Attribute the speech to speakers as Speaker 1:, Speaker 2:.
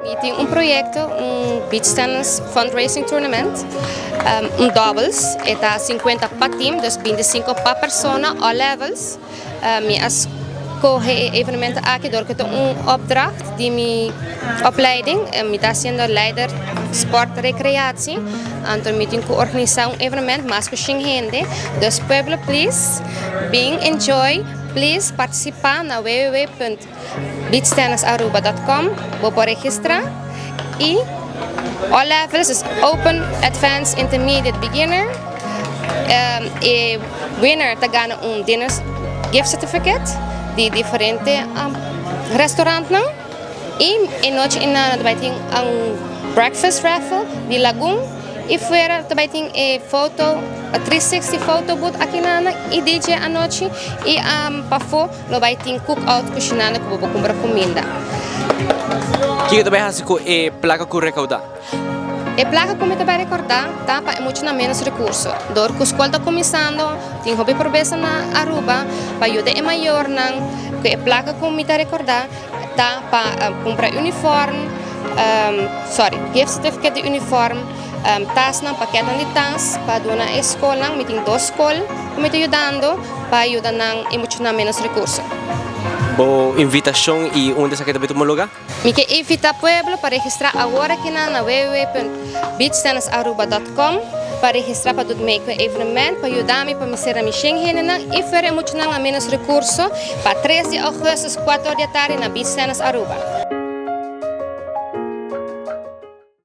Speaker 1: E tem projeto, beach tennis fundraising tournament, doubles, está 50 para team, dus 25 para persona, all levels. As corre evenementen aqui door ik opdracht die mijn opleiding, ik ben leider sport recreatie, en toen moet ik organiseren evenement, mas kushing hindi. Dus pueblo please, being enjoy, please participar na www.beachtennisaruba.com, vou registrar e all levels is open, advanced, intermediate, beginner. E winner te gana dinner gift certificate de diferente restaurantes e noite vai ter breakfast raffle de Lagoon e fora também tem foto 360 photo booth aqui na e DJ à noite e para fora vai ter cookout cozinhando que vou comprar comida.
Speaker 2: Que também há placa com recaudar.
Speaker 1: E placa como te vai recordar, tá? Para muito menos recurso. Dor que a escola está começando, tem hobby pobreza na Aruba, para ajudar é maior não, que a placa como te recordar, tá? Para comprar uniforme, gift certificate de uniforme, tas não paquete de tas, para doar na escola, me tem 2 escolas, como te ajudando, para ajudar não é muito menos recurso.
Speaker 2: Boa invitação e onde você quer também tomar lugar?
Speaker 1: Me quer invitar pueblo para registrar agora aqui na www.beachtennisaruba.com para registrar para todo meio evento, para ajudar-me para me ser a minha e fazer muito menos recurso para 3 de agosto, 4 da tarde na Beach Tennis Aruba.